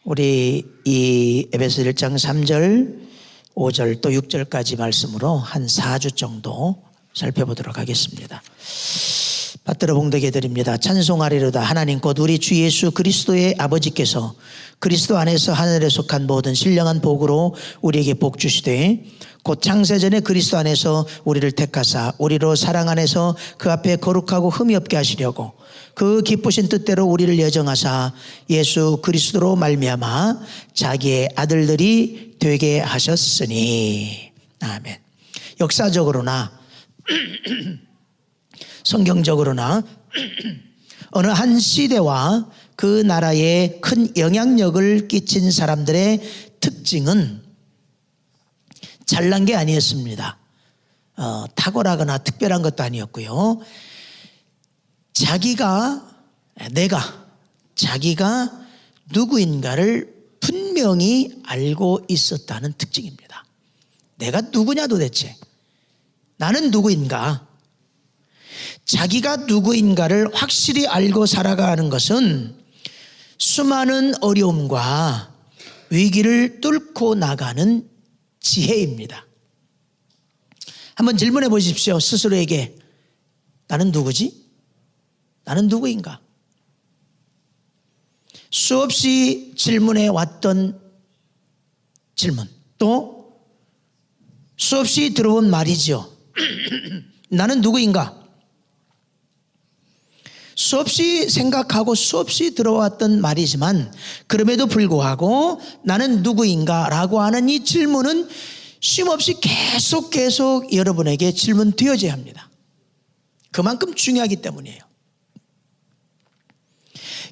우리 이 에베소 1장 3절, 5절 또 6절까지 말씀으로 한 4주 정도 살펴보도록 하겠습니다. 받들어 봉독해 드립니다. 찬송하리로다. 하나님 곧 우리 주 예수 그리스도의 아버지께서 그리스도 안에서 하늘에 속한 모든 신령한 복으로 우리에게 복 주시되 곧 창세전에 그리스도 안에서 우리를 택하사 우리로 사랑 안에서 그 앞에 거룩하고 흠이 없게 하시려고 그 기쁘신 뜻대로 우리를 예정하사 예수 그리스도로 말미암아 자기의 아들들이 되게 하셨으니. 아멘. 역사적으로나 성경적으로나 어느 한 시대와 그 나라에 큰 영향력을 끼친 사람들의 특징은 잘난 게 아니었습니다. 탁월하거나 특별한 것도 아니었고요. 자기가 누구인가를 분명히 알고 있었다는 특징입니다. 내가 누구냐 도대체? 나는 누구인가? 자기가 누구인가를 확실히 알고 살아가는 것은 수많은 어려움과 위기를 뚫고 나가는 지혜입니다. 한번 질문해 보십시오. 스스로에게 나는 누구지? 나는 누구인가? 수없이 질문해 왔던 질문, 또 수없이 들어온 말이죠. 나는 누구인가? 수없이 생각하고 수없이 들어왔던 말이지만 그럼에도 불구하고 나는 누구인가 라고 하는 이 질문은 쉼없이 계속 여러분에게 질문되어져야 합니다. 그만큼 중요하기 때문이에요.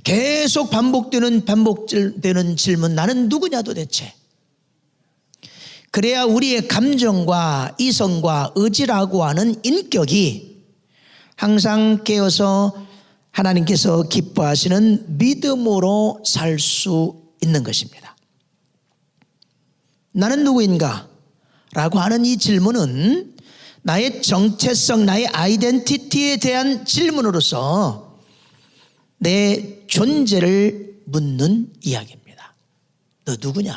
계속 반복되는 질문, 나는 누구냐 도대체? 그래야 우리의 감정과 이성과 의지라고 하는 인격이 항상 깨어서 하나님께서 기뻐하시는 믿음으로 살 수 있는 것입니다. 나는 누구인가? 라고 하는 이 질문은 나의 정체성, 나의 아이덴티티에 대한 질문으로서 내 존재를 묻는 이야기입니다. 너 누구냐?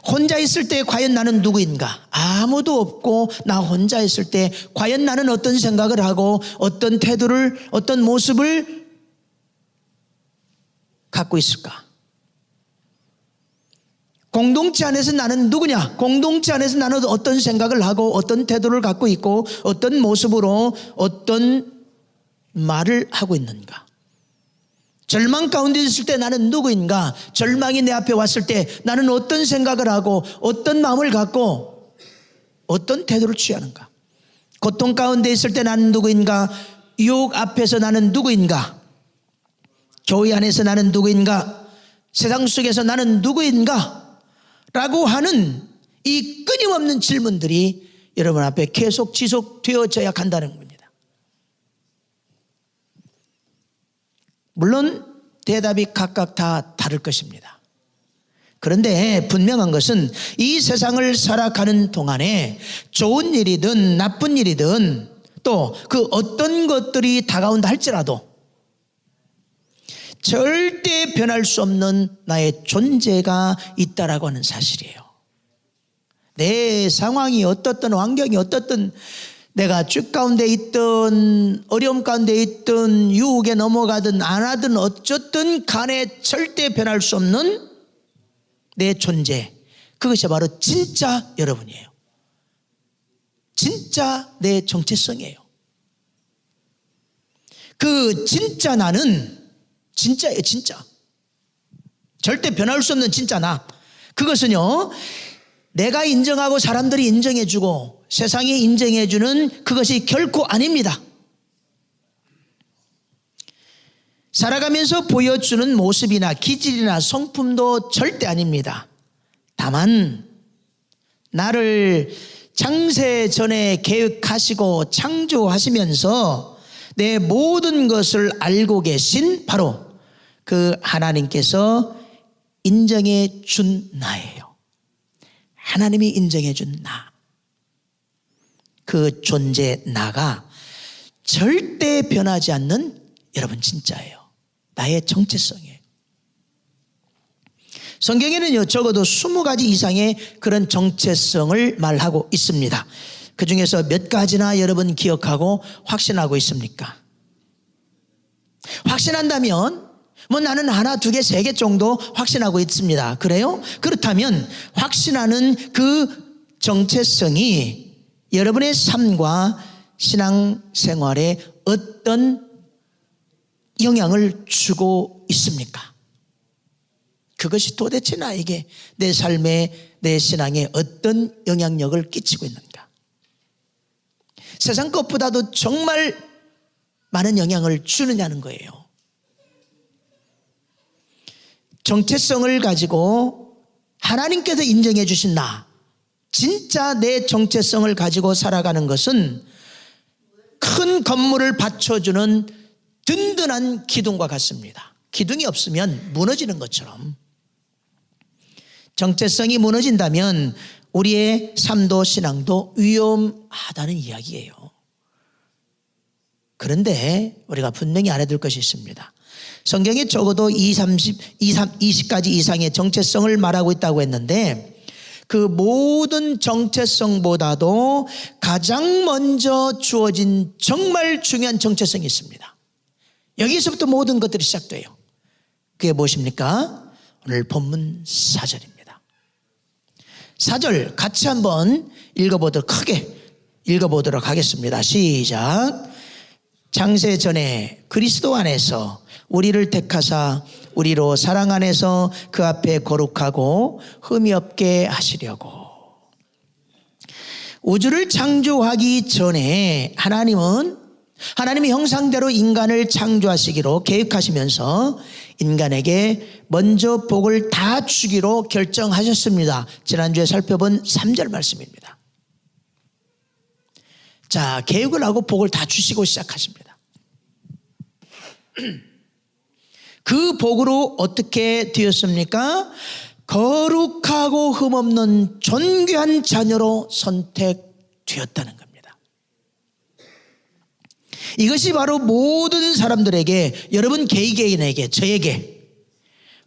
혼자 있을 때 과연 나는 누구인가? 아무도 없고 나 혼자 있을 때 과연 나는 어떤 생각을 하고 어떤 태도를, 어떤 모습을 갖고 있을까? 공동체 안에서 나는 누구냐? 공동체 안에서 나는 어떤 생각을 하고 어떤 태도를 갖고 있고 어떤 모습으로 어떤 말을 하고 있는가? 절망 가운데 있을 때 나는 누구인가? 절망이 내 앞에 왔을 때 나는 어떤 생각을 하고 어떤 마음을 갖고 어떤 태도를 취하는가? 고통 가운데 있을 때 나는 누구인가? 유혹 앞에서 나는 누구인가? 교회 안에서 나는 누구인가? 세상 속에서 나는 누구인가? 라고 하는 이 끊임없는 질문들이 여러분 앞에 계속 지속되어져야 한다는 겁니다. 물론 대답이 각각 다 다를 것입니다. 그런데 분명한 것은 이 세상을 살아가는 동안에 좋은 일이든 나쁜 일이든 또 그 어떤 것들이 다가온다 할지라도 절대 변할 수 없는 나의 존재가 있다라고 하는 사실이에요. 내 상황이 어떻든 환경이 어떻든 내가 쭉 가운데 있든 어려움 가운데 있든 유혹에 넘어가든 안 하든 어쨌든 간에 절대 변할 수 없는 내 존재, 그것이 바로 진짜 여러분이에요. 진짜 내 정체성이에요. 그 진짜 나는 진짜예요. 진짜 절대 변할 수 없는 진짜 나, 그것은요 내가 인정하고 사람들이 인정해주고 세상이 인정해주는 그것이 결코 아닙니다. 살아가면서 보여주는 모습이나 기질이나 성품도 절대 아닙니다. 다만 나를 창세 전에 계획하시고 창조하시면서 내 모든 것을 알고 계신 바로 그 하나님께서 인정해 준 나예요. 하나님이 인정해 준 나, 그 존재 나가 절대 변하지 않는 여러분 진짜예요. 나의 정체성이에요. 성경에는요, 적어도 20가지 이상의 그런 정체성을 말하고 있습니다. 그 중에서 몇 가지나 여러분 기억하고 확신하고 있습니까? 확신한다면 나는 하나, 두 개, 세 개 정도 확신하고 있습니다. 그래요? 그렇다면 확신하는 그 정체성이 여러분의 삶과 신앙생활에 어떤 영향을 주고 있습니까? 그것이 도대체 나에게 내 삶에 내 신앙에 어떤 영향력을 끼치고 있는가? 세상 것보다도 정말 많은 영향을 주느냐는 거예요. 정체성을 가지고 하나님께서 인정해 주신 나, 진짜 내 정체성을 가지고 살아가는 것은 큰 건물을 받쳐주는 든든한 기둥과 같습니다. 기둥이 없으면 무너지는 것처럼 정체성이 무너진다면 우리의 삶도 신앙도 위험하다는 이야기예요. 그런데 우리가 분명히 알아둘 것이 있습니다. 성경에 적어도 20가지 이상의 정체성을 말하고 있다고 했는데 그 모든 정체성보다도 가장 먼저 주어진 정말 중요한 정체성이 있습니다. 여기서부터 모든 것들이 시작돼요. 그게 무엇입니까? 오늘 본문 4절입니다. 4절 같이 한번 크게 읽어보도록 하겠습니다. 시작. 창세 전에 그리스도 안에서 우리를 택하사 우리로 사랑 안에서 그 앞에 거룩하고 흠이 없게 하시려고. 우주를 창조하기 전에 하나님의 형상대로 인간을 창조하시기로 계획하시면서 인간에게 먼저 복을 다 주기로 결정하셨습니다. 지난주에 살펴본 3절 말씀입니다. 자, 계획을 하고 복을 다 주시고 시작하십니다. 그 복으로 어떻게 되었습니까? 거룩하고 흠없는 존귀한 자녀로 선택되었다는 겁니다. 이것이 바로 모든 사람들에게, 여러분 개개인에게, 저에게,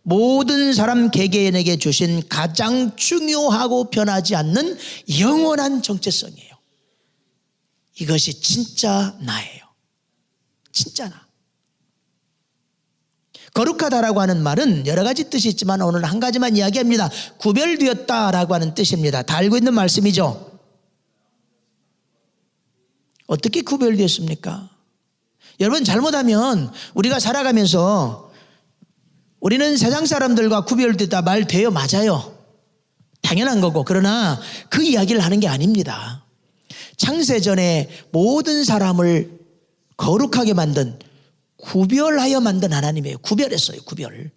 모든 사람 개개인에게 주신 가장 중요하고 변하지 않는 영원한 정체성이에요. 이것이 진짜 나예요. 진짜 나. 거룩하다라고 하는 말은 여러 가지 뜻이 있지만 오늘 한 가지만 이야기합니다. 구별되었다라고 하는 뜻입니다. 다 알고 있는 말씀이죠. 어떻게 구별되었습니까? 여러분, 잘못하면 우리가 살아가면서 우리는 세상 사람들과 구별되다 말 돼요. 맞아요. 당연한 거고. 그러나 그 이야기를 하는 게 아닙니다. 창세전에 모든 사람을 거룩하게 만든, 구별하여 만든 하나님이에요. 구별했어요. 구별.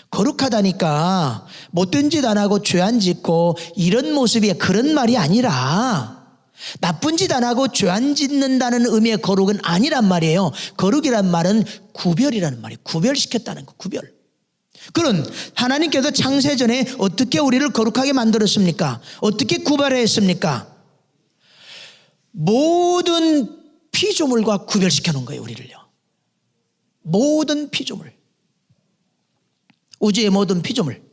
거룩하다니까 못된 짓 안 하고 죄 안 짓고 이런 모습이 그런 말이 아니라, 나쁜 짓 안 하고 죄 안 짓는다는 의미의 거룩은 아니란 말이에요. 거룩이란 말은 구별이라는 말이에요. 구별시켰다는 거. 구별. 그런 하나님께서 창세전에 어떻게 우리를 거룩하게 만들었습니까? 어떻게 구별했습니까? 모든 피조물과 구별시켜 놓은 거예요. 우리를요. 모든 피조물, 우주의 모든 피조물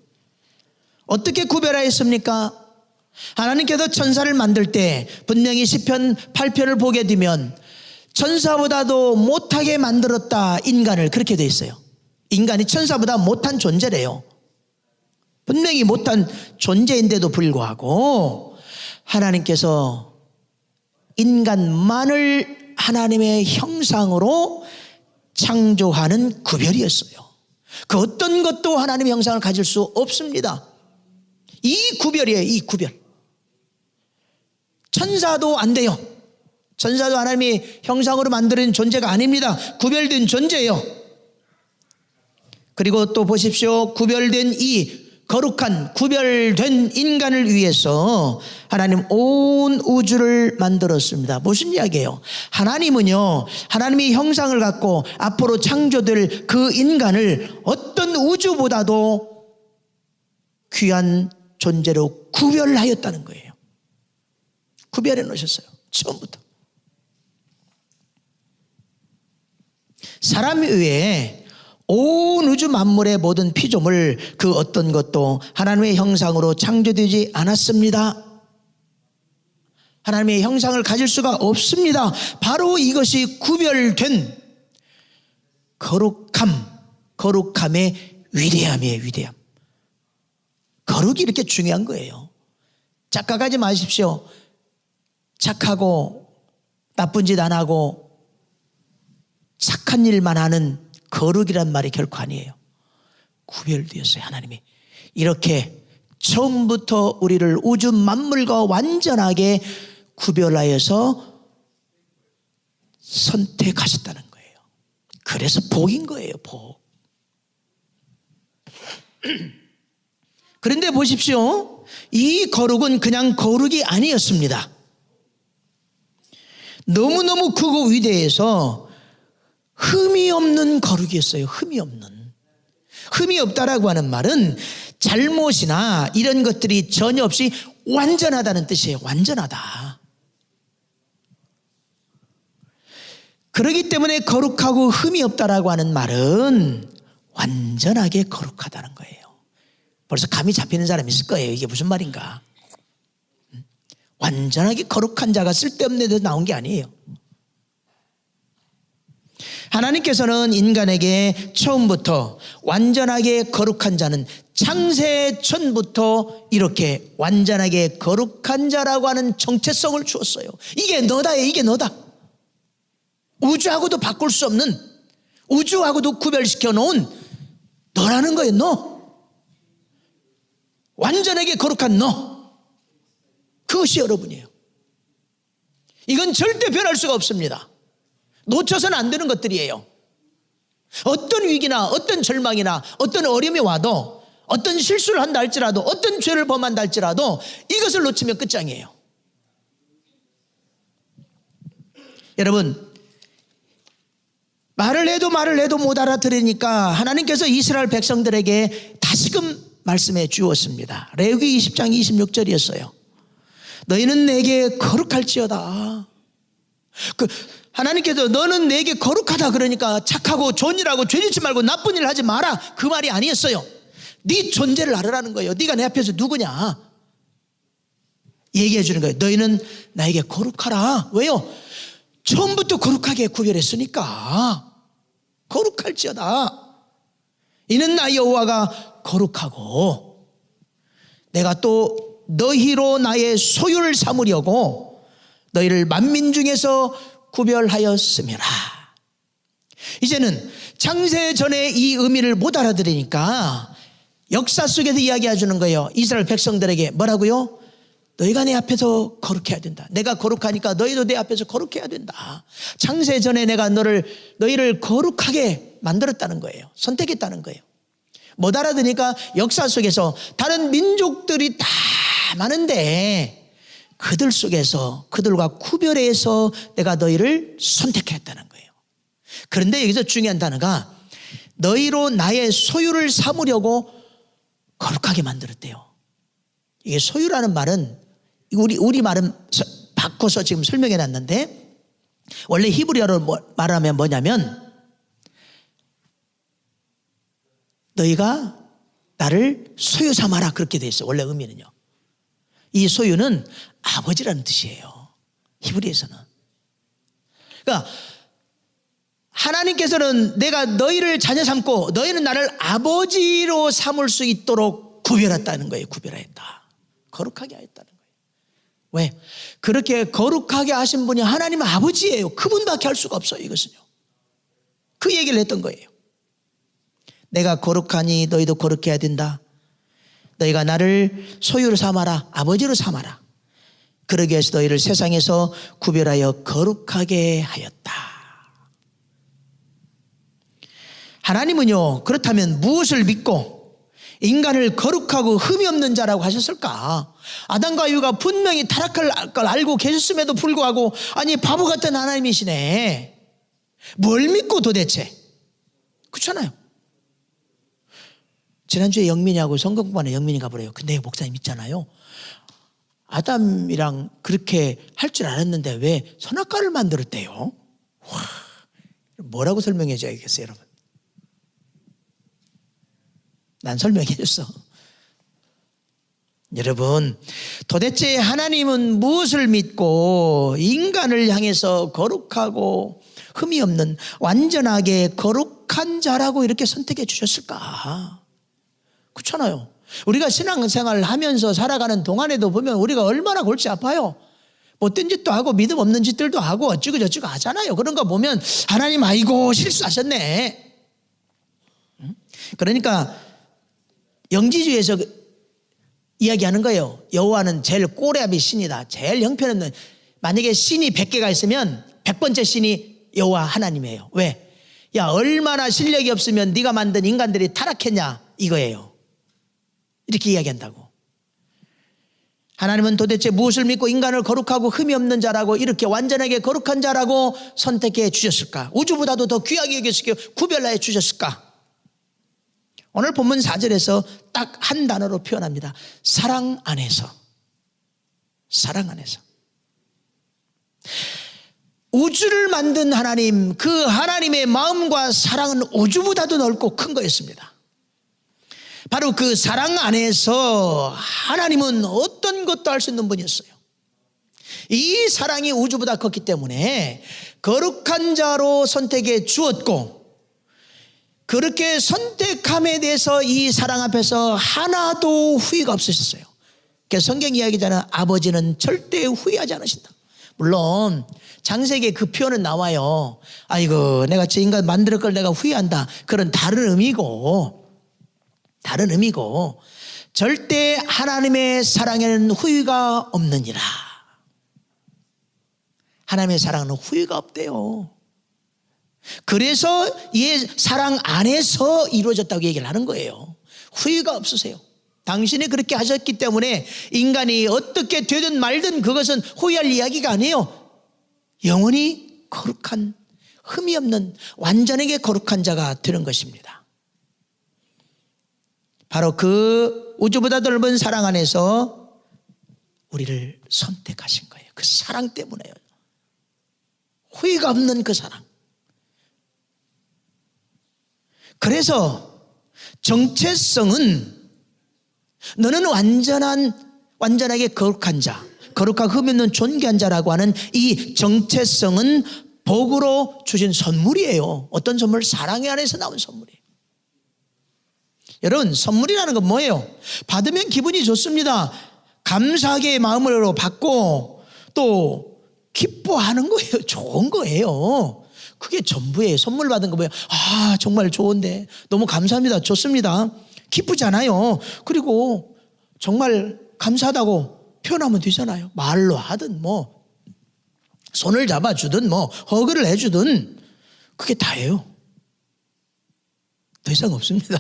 어떻게 구별하였습니까? 하나님께서 천사를 만들 때 분명히 시편 8편을 보게 되면 천사보다도 못하게 만들었다, 인간을. 그렇게 돼 있어요. 인간이 천사보다 못한 존재래요. 분명히 못한 존재인데도 불구하고 하나님께서 인간만을 하나님의 형상으로 창조하는 구별이었어요. 그 어떤 것도 하나님의 형상을 가질 수 없습니다. 이 구별이에요. 이 구별. 천사도 안 돼요. 천사도 하나님의 형상으로 만드는 존재가 아닙니다. 구별된 존재예요. 그리고 또 보십시오. 구별된 이 거룩한 구별된 인간을 위해서 하나님 온 우주를 만들었습니다. 무슨 이야기예요? 하나님은요, 하나님의 형상을 갖고 앞으로 창조될 그 인간을 어떤 우주보다도 귀한 존재로 구별하였다는 거예요. 구별해 놓으셨어요. 처음부터. 사람 외에 온 우주 만물의 모든 피조물 그 어떤 것도 하나님의 형상으로 창조되지 않았습니다. 하나님의 형상을 가질 수가 없습니다. 바로 이것이 구별된 거룩함의 위대함이에요. 위대함. 거룩이 이렇게 중요한 거예요. 착각하지 마십시오. 착하고 나쁜 짓 안 하고 착한 일만 하는 거룩이란 말이 결코 아니에요. 구별되었어요. 하나님이 이렇게 처음부터 우리를 우주 만물과 완전하게 구별하여서 선택하셨다는 거예요. 그래서 복인 거예요. 복. 그런데 보십시오. 이 거룩은 그냥 거룩이 아니었습니다. 너무너무 크고 위대해서 흠이 없는 거룩이었어요. 흠이 없는. 흠이 없다라고 하는 말은 잘못이나 이런 것들이 전혀 없이 완전하다는 뜻이에요. 완전하다. 그렇기 때문에 거룩하고 흠이 없다라고 하는 말은 완전하게 거룩하다는 거예요. 벌써 감이 잡히는 사람이 있을 거예요. 이게 무슨 말인가. 완전하게 거룩한 자가 쓸데없는 데서 나온 게 아니에요. 하나님께서는 인간에게 처음부터 완전하게 거룩한 자는 창세 전부터 이렇게 완전하게 거룩한 자라고 하는 정체성을 주었어요. 이게 너다. 이게 너다. 우주하고도 바꿀 수 없는, 우주하고도 구별시켜 놓은 너라는 거예요. 너. 완전하게 거룩한 너. 그것이 여러분이에요. 이건 절대 변할 수가 없습니다. 놓쳐서는 안 되는 것들이에요. 어떤 위기나 어떤 절망이나 어떤 어려움이 와도, 어떤 실수를 한다 할지라도, 어떤 죄를 범한다 할지라도 이것을 놓치면 끝장이에요. 여러분, 말을 해도 못 알아들으니까 하나님께서 이스라엘 백성들에게 다시금 말씀해 주었습니다. 레위기 20장 26절이었어요. 너희는 내게 거룩할지어다. 하나님께서 너는 내게 거룩하다 그러니까 착하고 좋은 일하고 죄짓지 말고 나쁜 일을 하지 마라, 그 말이 아니었어요. 네 존재를 알으라는 거예요. 네가 내 앞에서 누구냐 얘기해 주는 거예요. 너희는 나에게 거룩하라. 왜요? 처음부터 거룩하게 구별했으니까. 거룩할지어다. 이는 나 여호와가 거룩하고 내가 또 너희로 나의 소유를 삼으려고 너희를 만민 중에서 구별하였음이라. 이제는 창세 전에 이 의미를 못 알아들으니까 역사 속에서 이야기해 주는 거예요. 이스라엘 백성들에게 뭐라고요? 너희가 내 앞에서 거룩해야 된다. 내가 거룩하니까 너희도 내 앞에서 거룩해야 된다. 창세 전에 내가 너희를 거룩하게 만들었다는 거예요. 선택했다는 거예요. 못 알아들으니까 역사 속에서 다른 민족들이 다 많은데 그들 속에서 그들과 구별해서 내가 너희를 선택했다는 거예요. 그런데 여기서 중요한 단어가 너희로 나의 소유를 삼으려고 거룩하게 만들었대요. 이게 소유라는 말은 우리 말은 바꿔서 지금 설명해 놨는데 원래 히브리어로 말하면 뭐냐면 너희가 나를 소유 삼아라 그렇게 돼 있어요. 원래 의미는요. 이 소유는 아버지라는 뜻이에요. 히브리에서는. 그러니까 하나님께서는 내가 너희를 자녀 삼고 너희는 나를 아버지로 삼을 수 있도록 구별했다는 거예요. 구별했다. 거룩하게 하였다는 거예요. 왜? 그렇게 거룩하게 하신 분이 하나님 아버지예요. 그분밖에 할 수가 없어요. 이것은요. 그 얘기를 했던 거예요. 내가 거룩하니 너희도 거룩해야 된다. 너희가 나를 소유로 삼아라. 아버지로 삼아라. 그러기 위해서 너희를 세상에서 구별하여 거룩하게 하였다. 하나님은요, 그렇다면 무엇을 믿고 인간을 거룩하고 흠이 없는 자라고 하셨을까? 아담과 이브가 분명히 타락할 걸 알고 계셨음에도 불구하고 아니 바보 같은 하나님이시네. 뭘 믿고 도대체? 그렇잖아요. 지난주에 영민이하고 성경반에 영민이 가보래요. 근데 목사님 있잖아요. 아담이랑 그렇게 할 줄 알았는데 왜 선악과를 만들었대요? 와, 뭐라고 설명해 줘야겠어요, 여러분? 난 설명해 줬어. 여러분, 도대체 하나님은 무엇을 믿고 인간을 향해서 거룩하고 흠이 없는 완전하게 거룩한 자라고 이렇게 선택해 주셨을까? 그렇잖아요. 우리가 신앙생활을 하면서 살아가는 동안에도 보면 우리가 얼마나 골치 아파요. 못된 짓도 하고 믿음 없는 짓들도 하고 어찌고 저찌고 하잖아요. 그런 거 보면 하나님 아이고 실수하셨네. 그러니까 영지주의에서 이야기하는 거예요. 여호와는 제일 꼬레아비 신이다. 제일 형편없는, 만약에 신이 100개가 있으면 100번째 신이 여호와 하나님이에요. 왜? 야, 얼마나 실력이 없으면 네가 만든 인간들이 타락했냐 이거예요. 이렇게 이야기한다고. 하나님은 도대체 무엇을 믿고 인간을 거룩하고 흠이 없는 자라고 이렇게 완전하게 거룩한 자라고 선택해 주셨을까? 우주보다도 더 귀하게 여기시고 구별하여 주셨을까? 오늘 본문 4절에서 딱 한 단어로 표현합니다. 사랑 안에서. 사랑 안에서. 우주를 만든 하나님, 그 하나님의 마음과 사랑은 우주보다도 넓고 큰 거였습니다. 바로 그 사랑 안에서 하나님은 어떤 것도 할 수 있는 분이었어요. 이 사랑이 우주보다 컸기 때문에 거룩한 자로 선택해 주었고, 그렇게 선택함에 대해서 이 사랑 앞에서 하나도 후회가 없으셨어요. 그래서 성경 이야기잖아요. 아버지는 절대 후회하지 않으신다. 물론 창세기에 그 표현은 나와요. 아이고 내가 저 인간 만들 걸 내가 후회한다. 그런 다른 의미고 절대 하나님의 사랑에는 후회가 없느니라. 하나님의 사랑은 후회가 없대요. 그래서 이 사랑 안에서 이루어졌다고 얘기를 하는 거예요. 후회가 없으세요. 당신이 그렇게 하셨기 때문에 인간이 어떻게 되든 말든 그것은 후회할 이야기가 아니에요. 영원히 거룩한, 흠이 없는 완전하게 거룩한 자가 되는 것입니다. 바로 그 우주보다 넓은 사랑 안에서 우리를 선택하신 거예요. 그 사랑 때문에요. 후회가 없는 그 사랑. 그래서 정체성은 너는 완전하게 거룩한 자, 거룩하고 흠이 없는 존귀한 자라고 하는 이 정체성은 복으로 주신 선물이에요. 어떤 선물? 사랑의 안에서 나온 선물이에요. 여러분, 선물이라는 건 뭐예요? 받으면 기분이 좋습니다. 감사하게 마음으로 받고 또 기뻐하는 거예요. 좋은 거예요. 그게 전부예요. 선물 받은 거 뭐예요? 아, 정말 좋은데 너무 감사합니다. 좋습니다. 기쁘잖아요. 그리고 정말 감사하다고 표현하면 되잖아요. 말로 하든 뭐 손을 잡아주든 뭐 허그를 해주든 그게 다예요. 더 이상 없습니다.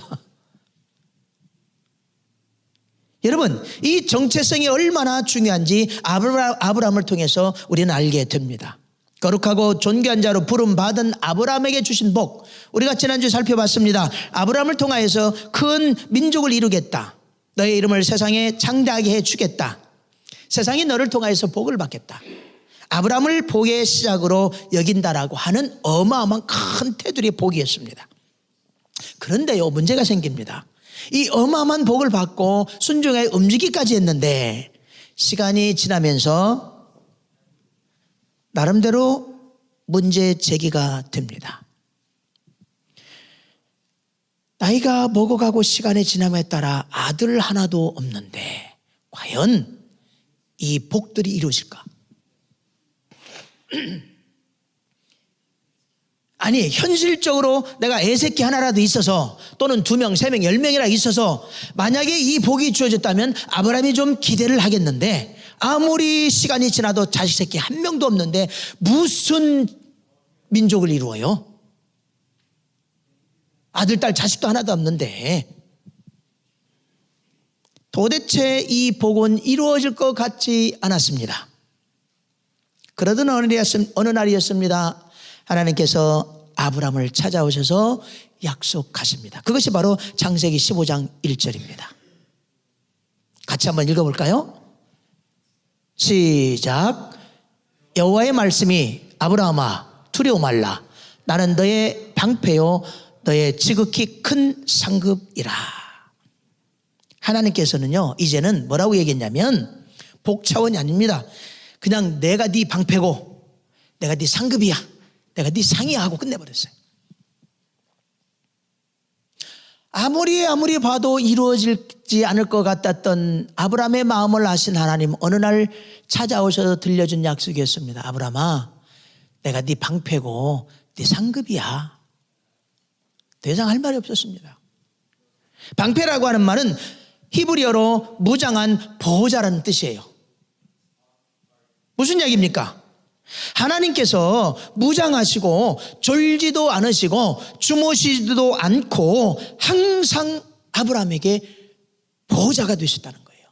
여러분, 이 정체성이 얼마나 중요한지 아브라함을 통해서 우리는 알게 됩니다. 거룩하고 존귀한 자로 부름받은 아브라함에게 주신 복, 우리가 지난주에 살펴봤습니다. 아브라함을 통하여서 큰 민족을 이루겠다. 너의 이름을 세상에 창대하게 해주겠다. 세상이 너를 통하여서 복을 받겠다. 아브라함을 복의 시작으로 여긴다라고 하는 어마어마한 큰 테두리의 복이었습니다. 그런데요, 문제가 생깁니다. 이 어마어마한 복을 받고 순종에 움직이기까지 했는데 시간이 지나면서 나름대로 문제 제기가 됩니다. 나이가 먹어가고 시간이 지남에 따라 아들 하나도 없는데 과연 이 복들이 이루어질까? 아니, 현실적으로 내가 애새끼 하나라도 있어서 또는 2명, 3명, 10명이라 있어서 만약에 이 복이 주어졌다면 아브라함이 좀 기대를 하겠는데 아무리 시간이 지나도 자식 새끼 한 명도 없는데 무슨 민족을 이루어요? 아들, 딸, 자식도 하나도 없는데 도대체 이 복은 이루어질 것 같지 않았습니다. 그러던 어느 날이었습니다. 하나님께서 아브라함을 찾아오셔서 약속하십니다. 그것이 바로 창세기 15장 1절입니다. 같이 한번 읽어볼까요? 시작. 여호와의 말씀이 아브라함아 두려워 말라. 나는 너의 방패요 너의 지극히 큰 상급이라. 하나님께서는요, 이제는 뭐라고 얘기했냐면 복 차원이 아닙니다. 그냥 내가 네 방패고 내가 네 상급이야, 내가 네 상이야 하고 끝내버렸어요. 아무리 봐도 이루어지지 않을 것 같았던 아브라함의 마음을 아신 하나님, 어느 날 찾아오셔서 들려준 약속이었습니다. 아브라함아, 내가 네 방패고 네 상급이야. 더 이상 할 말이 없었습니다. 방패라고 하는 말은 히브리어로 무장한 보호자라는 뜻이에요. 무슨 얘기입니까? 하나님께서 무장하시고 졸지도 않으시고 주무시지도 않고 항상 아브라함에게 보호자가 되셨다는 거예요.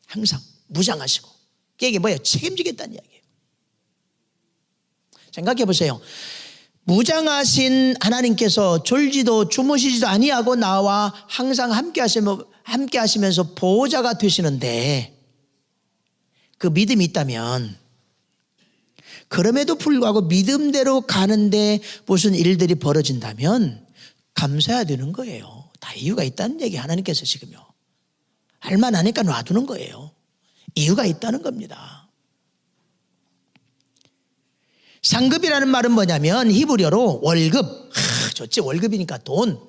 항상 무장하시고. 이게 뭐예요? 책임지겠다는 이야기예요. 생각해 보세요. 무장하신 하나님께서 졸지도 주무시지도 아니하고 나와 항상 함께 하시면서 보호자가 되시는데, 그 믿음이 있다면, 그럼에도 불구하고 믿음대로 가는데 무슨 일들이 벌어진다면 감사해야 되는 거예요. 다 이유가 있다는 얘기, 하나님께서 지금요. 할만하니까 놔두는 거예요. 이유가 있다는 겁니다. 상급이라는 말은 뭐냐면 히브리어로 월급, 좋지, 월급이니까 돈,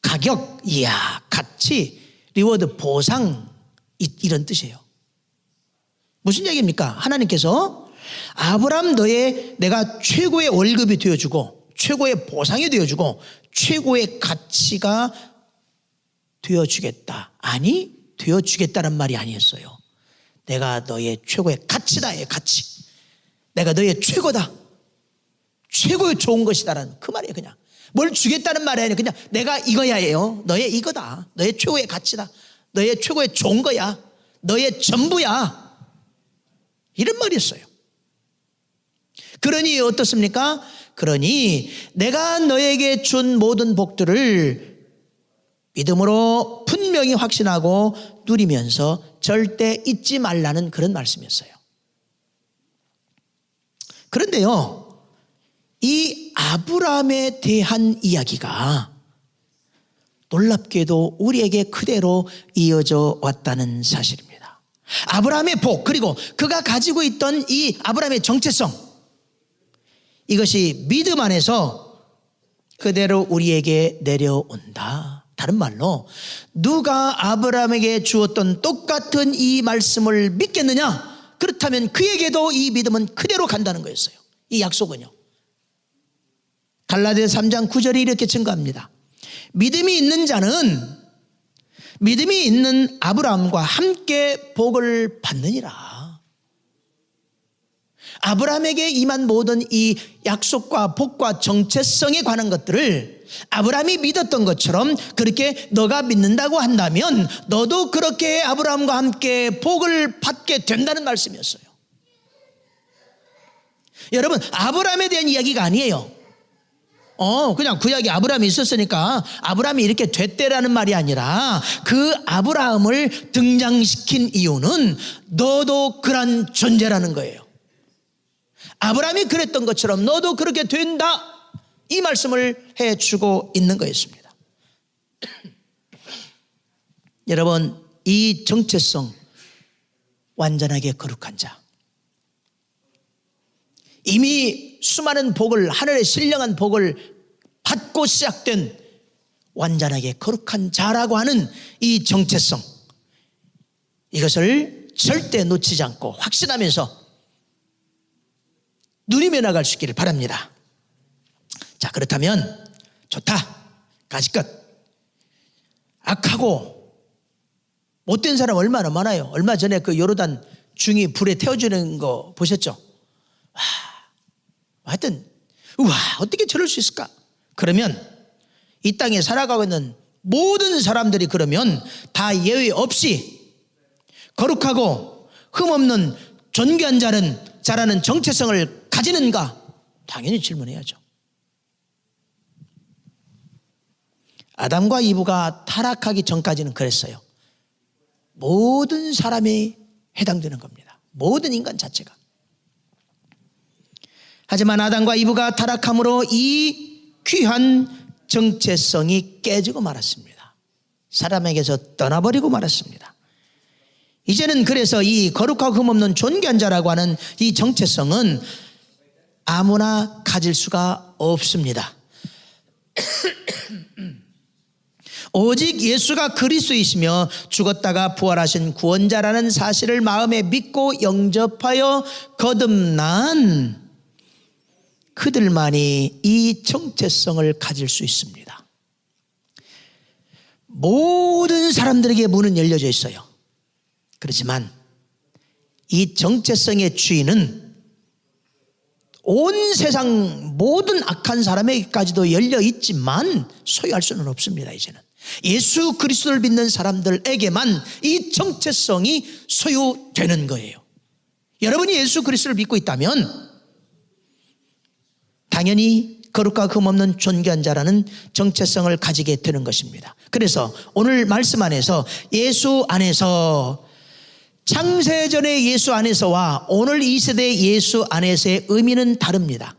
가격, 이야, 가치, 리워드, 보상, 이런 뜻이에요. 무슨 얘기입니까? 하나님께서 아브라함, 내가 최고의 월급이 되어주고 최고의 보상이 되어주고 최고의 가치가 되어주겠다. 아니, 되어주겠다는 말이 아니었어요. 내가 너의 최고의 가치다의 가치. 내가 너의 최고다. 최고의 좋은 것이다라는 그 말이에요. 그냥 뭘 주겠다는 말이 아니라 그냥 내가 이거야예요. 너의 이거다. 너의 최고의 가치다. 너의 최고의 좋은 거야. 너의 전부야. 이런 말이었어요. 그러니 어떻습니까? 그러니 내가 너에게 준 모든 복들을 믿음으로 분명히 확신하고 누리면서 절대 잊지 말라는 그런 말씀이었어요. 그런데요, 이 아브라함에 대한 이야기가 놀랍게도 우리에게 그대로 이어져 왔다는 사실입니다. 아브라함의 복, 그리고 그가 가지고 있던 이 아브라함의 정체성, 이것이 믿음 안에서 그대로 우리에게 내려온다. 다른 말로 누가 아브라함에게 주었던 똑같은 이 말씀을 믿겠느냐? 그렇다면 그에게도 이 믿음은 그대로 간다는 거였어요. 이 약속은요. 갈라디아서 3장 9절이 이렇게 증거합니다. 믿음이 있는 자는 믿음이 있는 아브라함과 함께 복을 받느니라. 아브라함에게 임한 모든 이 약속과 복과 정체성에 관한 것들을 아브라함이 믿었던 것처럼 그렇게 너가 믿는다고 한다면 너도 그렇게 아브라함과 함께 복을 받게 된다는 말씀이었어요. 여러분, 아브라함에 대한 이야기가 아니에요. 그냥 구약에 아브라함이 있었으니까 아브라함이 이렇게 됐대라는 말이 아니라 그 아브라함을 등장시킨 이유는 너도 그런 존재라는 거예요. 아브라함이 그랬던 것처럼 너도 그렇게 된다, 이 말씀을 해주고 있는 거였습니다. 여러분, 이 정체성, 완전하게 거룩한 자, 이미 수많은 복을, 하늘의 신령한 복을 받고 시작된 완전하게 거룩한 자라고 하는 이 정체성, 이것을 절대 놓치지 않고 확신하면서 누리며 나갈 수 있기를 바랍니다. 자, 그렇다면 좋다, 가지껏 악하고 못된 사람 얼마나 많아요. 얼마 전에 그 요르단 중이 불에 태워지는 거 보셨죠? 하여튼 우와, 어떻게 저럴 수 있을까? 그러면 이 땅에 살아가고 있는 모든 사람들이 그러면 다 예외 없이 거룩하고 흠없는 존귀한 자라는 정체성을 가지는가? 당연히 질문해야죠. 아담과 이브가 타락하기 전까지는 그랬어요. 모든 사람이 해당되는 겁니다. 모든 인간 자체가. 하지만 아담과 이브가 타락함으로 이 귀한 정체성이 깨지고 말았습니다. 사람에게서 떠나버리고 말았습니다. 이제는 그래서 이 거룩하고 흠없는 존귀한 자라고 하는 이 정체성은 아무나 가질 수가 없습니다. 오직 예수가 그리스도이시며 죽었다가 부활하신 구원자라는 사실을 마음에 믿고 영접하여 거듭난 그들만이 이 정체성을 가질 수 있습니다. 모든 사람들에게 문은 열려져 있어요. 그렇지만 이 정체성의 주인은 온 세상 모든 악한 사람에게까지도 열려 있지만 소유할 수는 없습니다. 이제는 예수 그리스도를 믿는 사람들에게만 이 정체성이 소유되는 거예요. 여러분이 예수 그리스도를 믿고 있다면 당연히 거룩과 흠없는 존귀한 자라는 정체성을 가지게 되는 것입니다. 그래서 오늘 말씀 안에서 예수 안에서, 창세전의 예수 안에서와 오늘 이 세대의 예수 안에서의 의미는 다릅니다.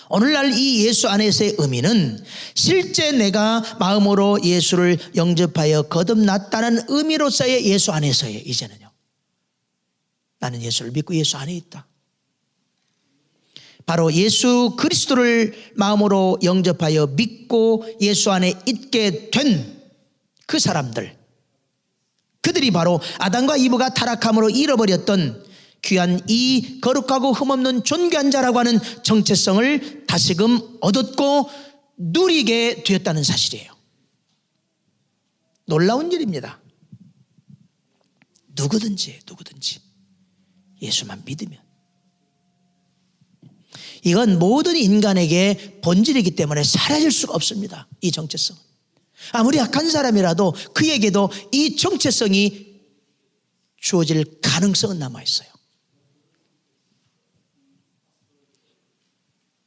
오늘날 이 예수 안에서의 의미는 실제 내가 마음으로 예수를 영접하여 거듭났다는 의미로서의 예수 안에서의, 이제는요, 나는 예수를 믿고 예수 안에 있다. 바로 예수 그리스도를 마음으로 영접하여 믿고 예수 안에 있게 된 그 사람들, 그들이 바로 아담과 이브가 타락함으로 잃어버렸던 귀한 이 거룩하고 흠없는 존귀한 자라고 하는 정체성을 다시금 얻었고 누리게 되었다는 사실이에요. 놀라운 일입니다. 누구든지 예수만 믿으면. 이건 모든 인간에게 본질이기 때문에 사라질 수가 없습니다. 이 정체성은. 아무리 악한 사람이라도 그에게도 이 정체성이 주어질 가능성은 남아있어요.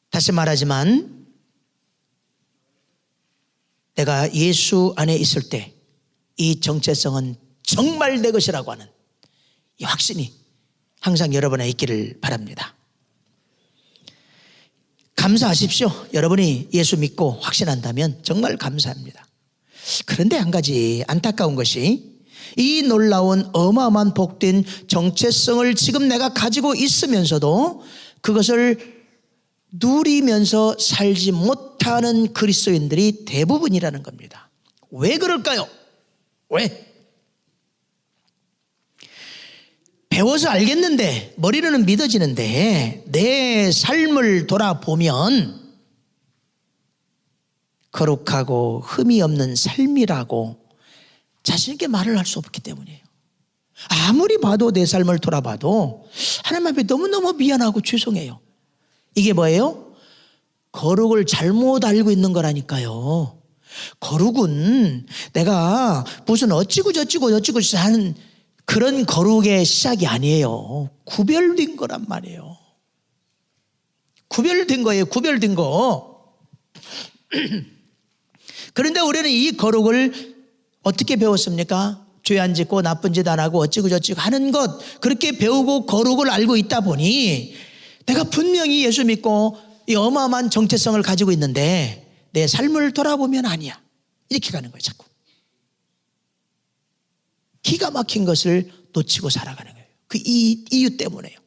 다시 말하지만 내가 예수 안에 있을 때 이 정체성은 정말 내 것이라고 하는 이 확신이 항상 여러분에 있기를 바랍니다. 감사하십시오. 여러분이 예수 믿고 확신한다면 정말 감사합니다. 그런데 한 가지 안타까운 것이 이 놀라운 어마어마한 복된 정체성을 지금 내가 가지고 있으면서도 그것을 누리면서 살지 못하는 그리스도인들이 대부분이라는 겁니다. 왜 그럴까요? 왜? 배워서 알겠는데, 머리로는 믿어지는데 내 삶을 돌아보면 거룩하고 흠이 없는 삶이라고 자신 있게 말을 할 수 없기 때문이에요. 아무리 봐도 내 삶을 돌아봐도 하나님 앞에 너무너무 미안하고 죄송해요. 이게 뭐예요? 거룩을 잘못 알고 있는 거라니까요. 거룩은 내가 무슨 어찌고 저찌고 하는 그런 거룩의 시작이 아니에요. 구별된 거란 말이에요. 구별된 거예요. 구별된 거. 그런데 우리는 이 거룩을 어떻게 배웠습니까? 죄 안 짓고 나쁜 짓 안 하고 어찌고 저찌고 하는 것, 그렇게 배우고 거룩을 알고 있다 보니 내가 분명히 예수 믿고 이 어마어마한 정체성을 가지고 있는데 내 삶을 돌아보면 아니야. 이렇게 가는 거예요. 자꾸. 기가 막힌 것을 놓치고 살아가는 거예요. 그 이유 때문에요.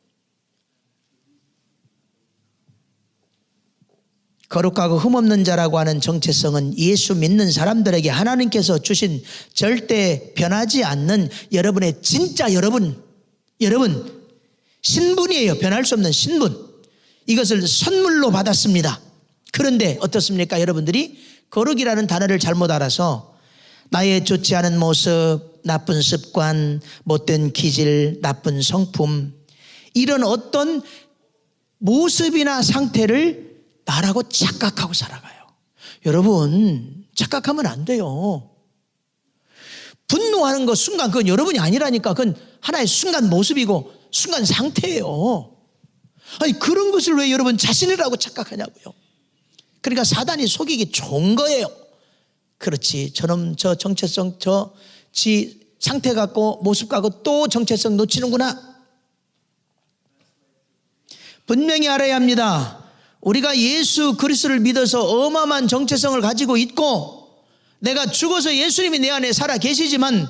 거룩하고 흠없는 자라고 하는 정체성은 예수 믿는 사람들에게 하나님께서 주신 절대 변하지 않는 여러분의 진짜 여러분 신분이에요. 변할 수 없는 신분. 이것을 선물로 받았습니다. 그런데 어떻습니까? 여러분들이 거룩이라는 단어를 잘못 알아서 나의 좋지 않은 모습, 나쁜 습관, 못된 기질, 나쁜 성품, 이런 어떤 모습이나 상태를 나라고 착각하고 살아가요. 여러분, 착각하면 안 돼요. 분노하는 것 순간 그건 여러분이 아니라니까. 그건 하나의 순간 모습이고 순간 상태예요. 아니, 그런 것을 왜 여러분 자신이라고 착각하냐고요. 그러니까 사단이 속이기 좋은 거예요. 그렇지, 저놈 저 정체성 지 상태 갖고 모습 갖고 또 정체성 놓치는구나. 분명히 알아야 합니다. 우리가 예수 그리스도를 믿어서 어마어마한 정체성을 가지고 있고 내가 죽어서 예수님이 내 안에 살아 계시지만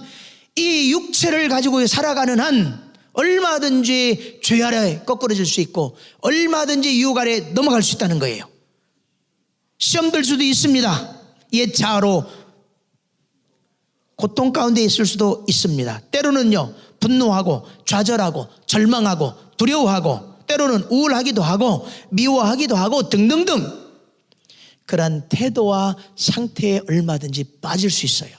이 육체를 가지고 살아가는 한 얼마든지 죄 아래 거꾸러질 수 있고 얼마든지 유혹 아래 넘어갈 수 있다는 거예요. 시험 들 수도 있습니다. 옛 자아로 고통 가운데 있을 수도 있습니다. 때로는요, 분노하고 좌절하고 절망하고 두려워하고 때로는 우울하기도 하고 미워하기도 하고 등등등, 그러한 태도와 상태에 얼마든지 빠질 수 있어요.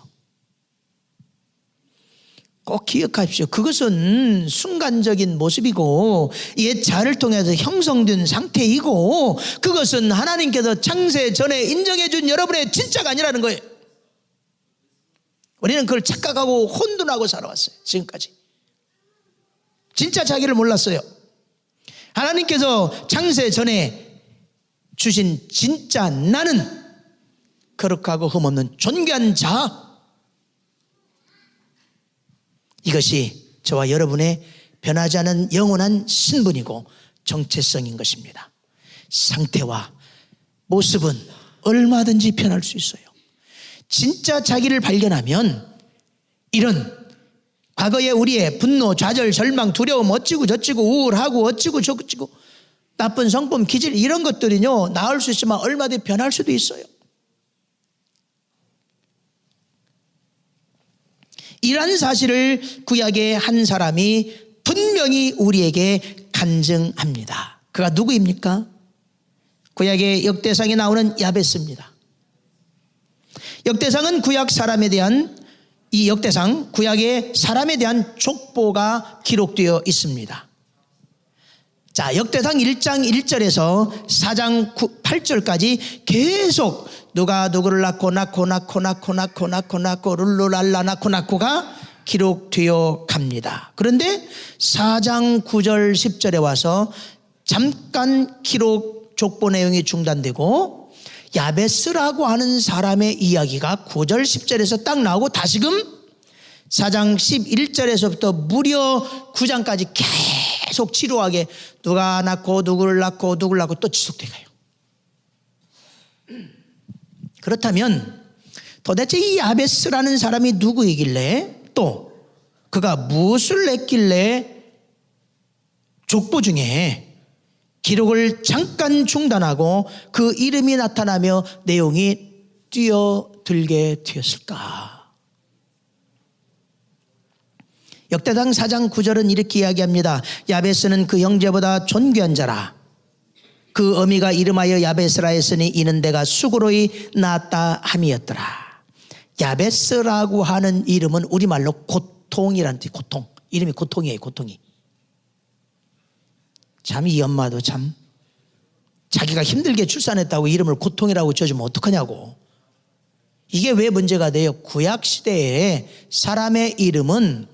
꼭 기억하십시오. 그것은 순간적인 모습이고 옛 자아를 통해서 형성된 상태이고 그것은 하나님께서 창세 전에 인정해 준 여러분의 진짜가 아니라는 거예요. 우리는 그걸 착각하고 혼돈하고 살아왔어요. 지금까지 진짜 자기를 몰랐어요. 하나님께서 창세 전에 주신 진짜 나는 거룩하고 흠없는 존귀한 자, 이것이 저와 여러분의 변하지 않은 영원한 신분이고 정체성인 것입니다. 상태와 모습은 얼마든지 변할 수 있어요. 진짜 자기를 발견하면 이런 과거에 우리의 분노, 좌절, 절망, 두려움, 어찌고 저찌고 우울하고 어찌고 저찌고 나쁜 성품, 기질 이런 것들이요 나을 수 있지만 얼마든지 변할 수도 있어요. 이러한 사실을 구약의 한 사람이 분명히 우리에게 간증합니다. 그가 누구입니까? 구약의 역대상에 나오는 야베스입니다. 역대상은 구약 사람에 대한 이 역대상, 구약의 사람에 대한 족보가 기록되어 있습니다. 자, 역대상 1장 1절에서 4장 8절까지 계속 누가 누구를 낳고 룰루랄라 낳고가 기록되어 갑니다. 그런데 4장 9절 10절에 와서 잠깐 기록 족보 내용이 중단되고 야베스라고 하는 사람의 이야기가 9절 10절에서 딱 나오고 다시금 4장 11절에서부터 무려 9장까지 계속 지루하게 누가 낳고 누구를 낳고 또 지속돼 가요. 그렇다면 도대체 이 야베스라는 사람이 누구이길래 또 그가 무엇을 냈길래 족보 중에 기록을 잠깐 중단하고 그 이름이 나타나며 내용이 뛰어들게 되었을까? 역대상 4장 9절은 이렇게 이야기합니다. 야베스는 그 형제보다 존귀한 자라. 그 어미가 이름하여 야베스라 했으니 이는 내가 수고로이 낳았다 함이었더라. 야베스라고 하는 이름은 우리말로 고통이라는 뜻. 고통. 이름이 고통이에요. 고통이. 참 이 엄마도 참 자기가 힘들게 출산했다고 이름을 고통이라고 지어주면 어떡하냐고. 이게 왜 문제가 돼요? 구약시대에 사람의 이름은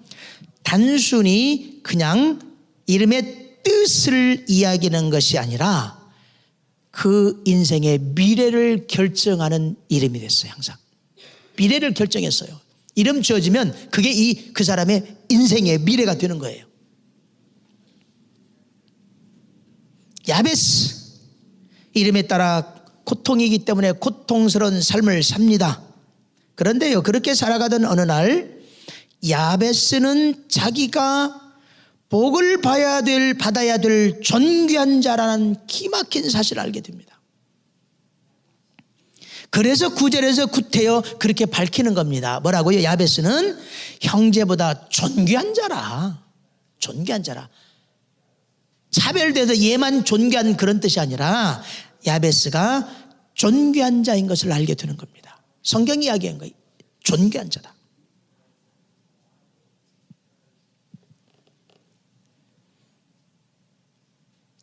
단순히 그냥 이름의 뜻을 이야기하는 것이 아니라 그 인생의 미래를 결정하는 이름이 됐어요. 항상 미래를 결정했어요. 이름 지어지면 그게 그 사람의 인생의 미래가 되는 거예요. 야베스, 이름에 따라 고통이기 때문에 고통스러운 삶을 삽니다. 그런데요, 그렇게 살아가던 어느 날 야베스는 자기가 복을 받아야 될 존귀한 자라는 기막힌 사실을 알게 됩니다. 그래서 9절에서 구태여 그렇게 밝히는 겁니다. 뭐라고요? 야베스는 형제보다 존귀한 자라. 존귀한 자라. 차별돼서 얘만 존귀한 그런 뜻이 아니라 야베스가 존귀한 자인 것을 알게 되는 겁니다. 성경이 이야기한 거예요. 존귀한 자다.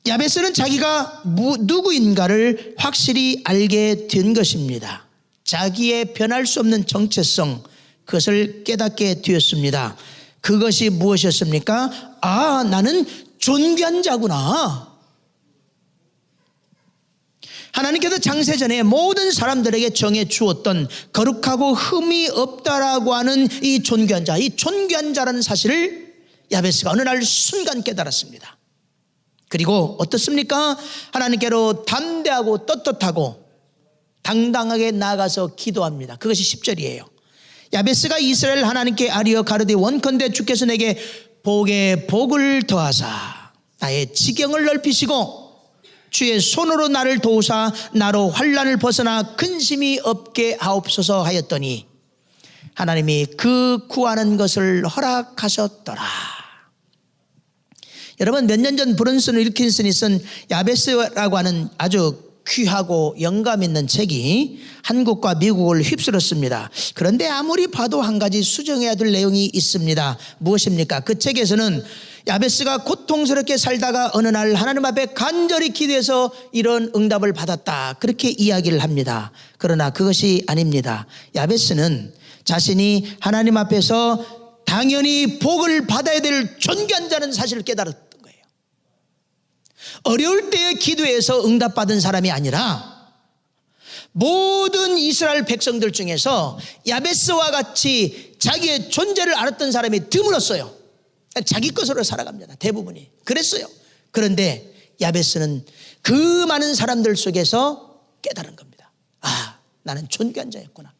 야베스는 자기가 누구인가를 확실히 알게 된 것입니다. 자기의 변할 수 없는 정체성, 그것을 깨닫게 되었습니다. 그것이 무엇이었습니까? 아, 나는 존귀한 자구나. 하나님께서 창세전에 모든 사람들에게 정해 주었던 거룩하고 흠이 없다라고 하는 이 존귀한 자, 이 존귀한 자라는 사실을 야베스가 어느 날 순간 깨달았습니다. 그리고 어떻습니까? 하나님께로 담대하고 떳떳하고 당당하게 나아가서 기도합니다. 그것이 10절이에요. 야베스가 이스라엘 하나님께 아뢰어 가로되 원컨대 주께서 내게 복에 복을 더하사 나의 지경을 넓히시고 주의 손으로 나를 도우사 나로 환난을 벗어나 근심이 없게 하옵소서 하였더니 하나님이 그 구하는 것을 허락하셨더라. 여러분, 몇 년 전 브런슨 윌킨슨이 쓴 야베스라고 하는 아주 귀하고 영감 있는 책이 한국과 미국을 휩쓸었습니다. 그런데 아무리 봐도 한 가지 수정해야 될 내용이 있습니다. 무엇입니까? 그 책에서는 야베스가 고통스럽게 살다가 어느 날 하나님 앞에 간절히 기도해서 이런 응답을 받았다, 그렇게 이야기를 합니다. 그러나 그것이 아닙니다. 야베스는 자신이 하나님 앞에서 당연히 복을 받아야 될 존귀한 자는 사실을 깨달았던 거예요. 어려울 때의 기도에서 응답받은 사람이 아니라 모든 이스라엘 백성들 중에서 야베스와 같이 자기의 존재를 알았던 사람이 드물었어요. 자기 것으로 살아갑니다. 대부분이 그랬어요. 그런데 야베스는 그 많은 사람들 속에서 깨달은 겁니다. 아, 나는 존귀한 자였구나.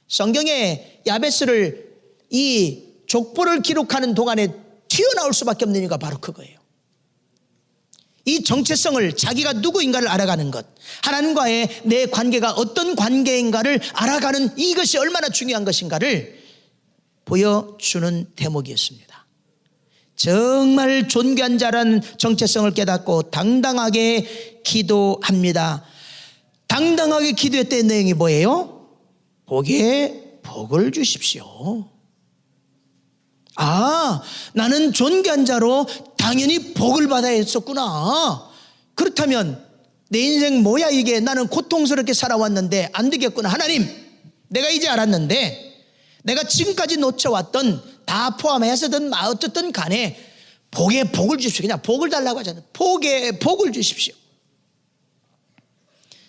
성경에 야베스를 이 족보를 기록하는 동안에 튀어나올 수밖에 없는 이유가 바로 그거예요. 이 정체성을, 자기가 누구인가를 알아가는 것, 하나님과의 내 관계가 어떤 관계인가를 알아가는 이것이 얼마나 중요한 것인가를 보여주는 대목이었습니다. 정말 존귀한 자라는 정체성을 깨닫고 당당하게 기도합니다. 당당하게 기도했던 내용이 뭐예요? 복에 복을 주십시오. 아, 나는 존귀한 자로 당연히 복을 받아야 했었구나. 그렇다면 내 인생 뭐야 이게, 나는 고통스럽게 살아왔는데 안 되겠구나. 하나님, 내가 이제 알았는데 내가 지금까지 놓쳐왔던 다 포함해서든 어쨌든 간에 복에 복을 주십시오. 그냥 복을 달라고 하잖아요. 복에 복을 주십시오.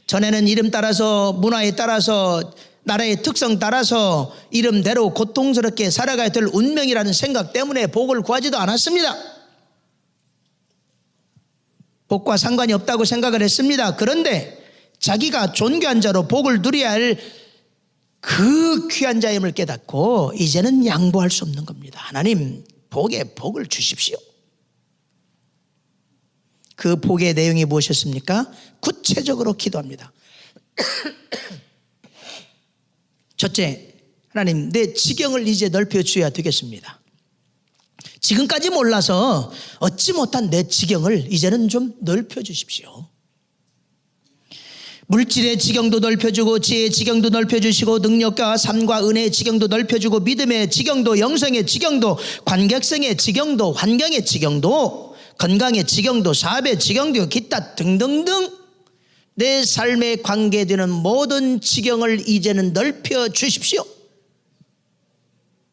전에는 이름 따라서, 문화에 따라서, 나라의 특성 따라서 이름대로 고통스럽게 살아가야 될 운명이라는 생각 때문에 복을 구하지도 않았습니다. 복과 상관이 없다고 생각을 했습니다. 그런데 자기가 존귀한 자로 복을 누려야 할 그 귀한 자임을 깨닫고 이제는 양보할 수 없는 겁니다. 하나님, 복에 복을 주십시오. 그 복의 내용이 무엇이었습니까? 구체적으로 기도합니다. 첫째, 하나님, 내 지경을 이제 넓혀주어야 되겠습니다. 지금까지 몰라서 얻지 못한 내 지경을 이제는 좀 넓혀주십시오. 물질의 지경도 넓혀주고 지혜의 지경도 넓혀주시고 능력과 삶과 은혜의 지경도 넓혀주고 믿음의 지경도, 영성의 지경도, 관객성의 지경도, 환경의 지경도, 건강의 지경도, 사업의 지경도, 기타 등등등 내 삶에 관계되는 모든 지경을 이제는 넓혀 주십시오.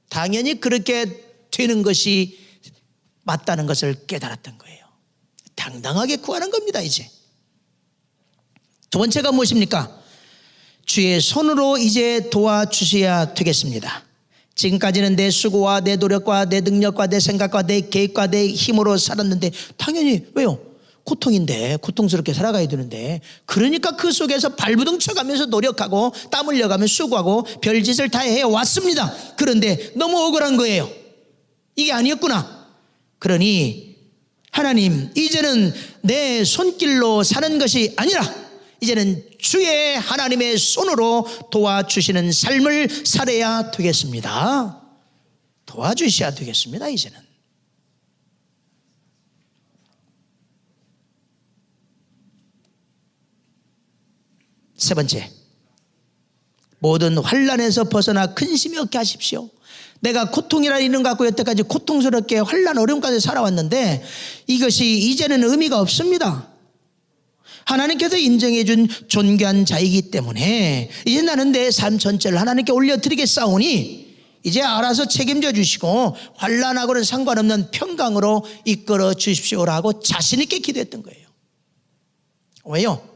당연히 그렇게 되는 것이 맞다는 것을 깨달았던 거예요. 당당하게 구하는 겁니다. 이제 두 번째가 무엇입니까? 주의 손으로 이제 도와주셔야 되겠습니다. 지금까지는 내 수고와 내 노력과 내 능력과 내 생각과 내 계획과 내 힘으로 살았는데 당연히 왜요? 고통인데, 고통스럽게 살아가야 되는데, 그러니까 그 속에서 발부둥 쳐가면서 노력하고 땀 흘려가며 수고하고 별짓을 다 해왔습니다. 그런데 너무 억울한 거예요. 이게 아니었구나. 그러니 하나님, 이제는 내 손길로 사는 것이 아니라 이제는 주의 하나님의 손으로 도와주시는 삶을 살아야 되겠습니다. 도와주셔야 되겠습니다. 이제는. 세 번째, 모든 환난에서 벗어나 근심이 없게 하십시오. 내가 고통이라는 이름 갖고 여태까지 고통스럽게 환난 어려움까지 살아왔는데 이것이 이제는 의미가 없습니다. 하나님께서 인정해 준 존귀한 자이기 때문에 이제 나는 내 삶 전체를 하나님께 올려드리겠사오니 이제 알아서 책임져 주시고 환난하고는 상관없는 평강으로 이끌어 주십시오라고 자신 있게 기도했던 거예요. 왜요?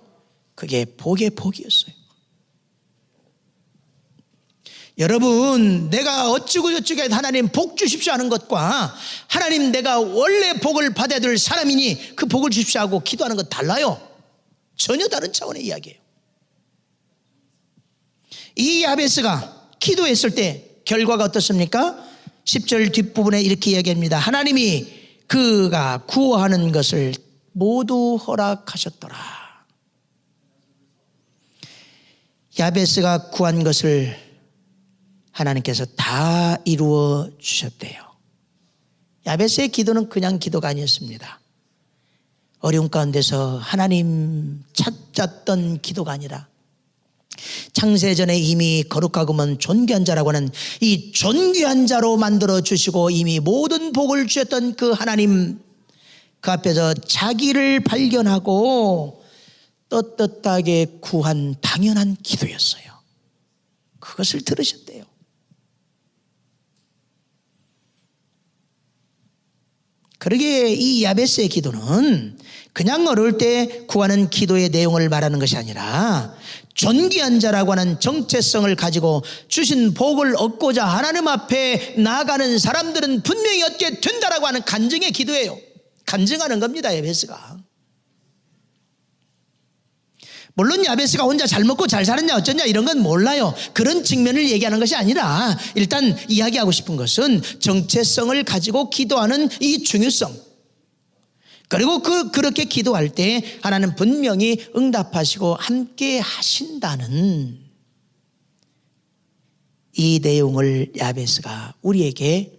그게 복의 복이었어요. 여러분, 내가 어찌고 저찌고 해서 하나님 복 주십시오 하는 것과 하나님 내가 원래 복을 받아야 될 사람이니 그 복을 주십시오 하고 기도하는 것 달라요. 전혀 다른 차원의 이야기예요. 이 야베스가 기도했을 때 결과가 어떻습니까? 10절 뒷부분에 이렇게 이야기합니다. 하나님이 그가 구하는 것을 모두 허락하셨더라. 야베스가 구한 것을 하나님께서 다 이루어 주셨대요. 야베스의 기도는 그냥 기도가 아니었습니다. 어려움 가운데서 하나님 찾았던 기도가 아니라 창세전에 이미 거룩하고만 존귀한 자라고 하는 이 존귀한 자로 만들어 주시고 이미 모든 복을 주셨던 그 하나님, 그 앞에서 자기를 발견하고 떳떳하게 구한 당연한 기도였어요. 그것을 들으셨대요. 그러기에 이 야베스의 기도는 그냥 어려울 때 구하는 기도의 내용을 말하는 것이 아니라 존귀한 자라고 하는 정체성을 가지고 주신 복을 얻고자 하나님 앞에 나아가는 사람들은 분명히 얻게 된다라고 하는 간증의 기도예요. 간증하는 겁니다, 야베스가. 물론 야베스가 혼자 잘 먹고 잘 살았냐 어쩌냐 이런 건 몰라요. 그런 측면을 얘기하는 것이 아니라 일단 이야기하고 싶은 것은 정체성을 가지고 기도하는 이 중요성, 그리고 그렇게 기도할 때 하나님 분명히 응답하시고 함께 하신다는 이 내용을 야베스가 우리에게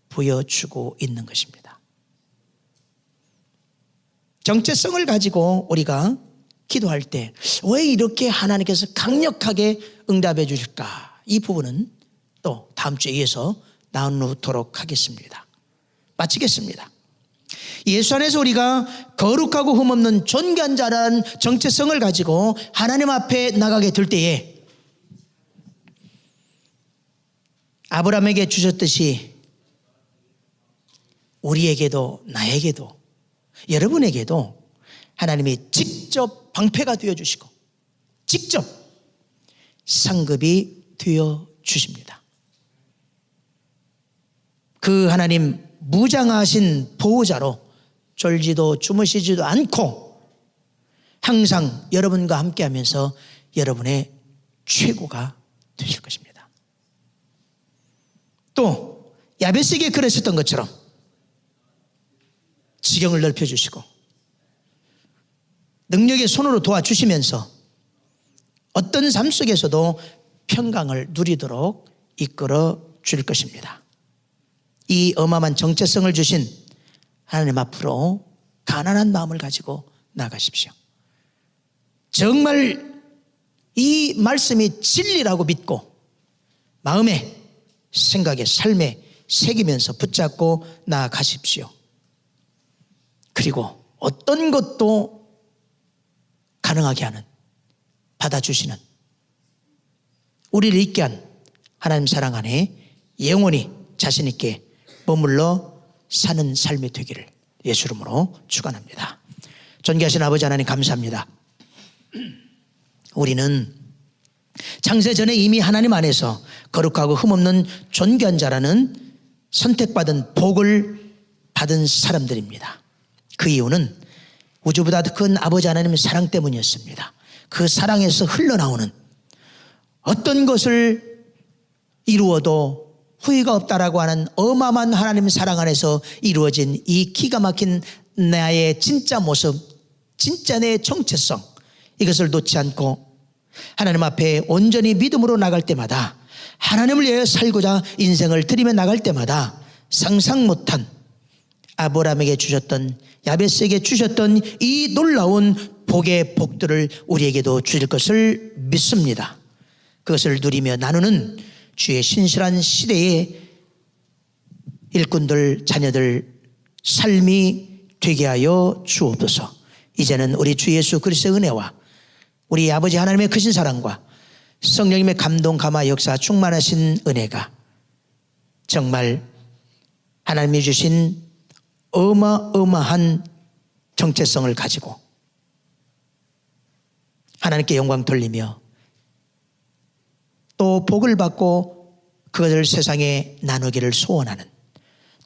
보여주고 있는 것입니다. 정체성을 가지고 우리가 기도할 때 왜 이렇게 하나님께서 강력하게 응답해 주실까? 이 부분은 또 다음 주에 이어서 나누도록 하겠습니다. 마치겠습니다. 예수 안에서 우리가 거룩하고 흠없는 존귀한 자라는 정체성을 가지고 하나님 앞에 나가게 될 때에 아브라함에게 주셨듯이 우리에게도 나에게도 여러분에게도 하나님이 직접 방패가 되어주시고 직접 상급이 되어주십니다. 그 하나님 무장하신 보호자로 졸지도 주무시지도 않고 항상 여러분과 함께하면서 여러분의 최고가 되실 것입니다. 또 야베스에게 그랬었던 것처럼 지경을 넓혀주시고 능력의 손으로 도와주시면서 어떤 삶 속에서도 평강을 누리도록 이끌어 줄 것입니다. 이 어마어마한 정체성을 주신 하나님 앞으로 가난한 마음을 가지고 나가십시오. 정말 이 말씀이 진리라고 믿고 마음에, 생각에, 삶에 새기면서 붙잡고 나아가십시오. 그리고 어떤 것도 가능하게 하는, 받아주시는, 우리를 있게 한 하나님 사랑 안에 영원히 자신 있게 머물러 사는 삶이 되기를 예수 이름으로 축원합니다. 존귀하신 아버지 하나님 감사합니다. 우리는 창세전에 이미 하나님 안에서 거룩하고 흠없는 존귀한 자라는 선택받은 복을 받은 사람들입니다. 그 이유는 우주보다 더 큰 아버지 하나님의 사랑 때문이었습니다. 그 사랑에서 흘러나오는 어떤 것을 이루어도 후회가 없다라고 하는 어마어마한 하나님의 사랑 안에서 이루어진 이 기가 막힌 나의 진짜 모습, 진짜 내 정체성, 이것을 놓지 않고 하나님 앞에 온전히 믿음으로 나갈 때마다, 하나님을 위해 살고자 인생을 들이며 나갈 때마다 상상 못한 아브라함에게 주셨던, 야베스에게 주셨던 이 놀라운 복의 복들을 우리에게도 주실 것을 믿습니다. 그것을 누리며 나누는 주의 신실한 시대의 일꾼들, 자녀들 삶이 되게 하여 주옵소서. 이제는 우리 주 예수 그리스도의 은혜와 우리 아버지 하나님의 크신 사랑과 성령님의 감동, 감화, 역사 충만하신 은혜가 정말 하나님이 주신 어마어마한 정체성을 가지고 하나님께 영광 돌리며 또 복을 받고 그것을 세상에 나누기를 소원하는,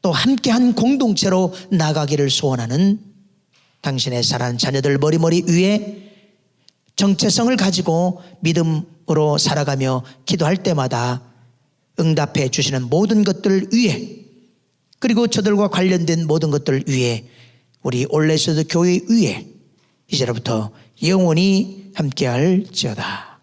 또 함께한 공동체로 나가기를 소원하는 당신의 사랑하는 자녀들 머리머리 위에 정체성을 가지고 믿음 믿음으로 살아가며 기도할 때마다 응답해 주시는 모든 것들 위에, 그리고 저들과 관련된 모든 것들 위에, 우리 올레스드 교회 위에 이제로부터 영원히 함께할지어다.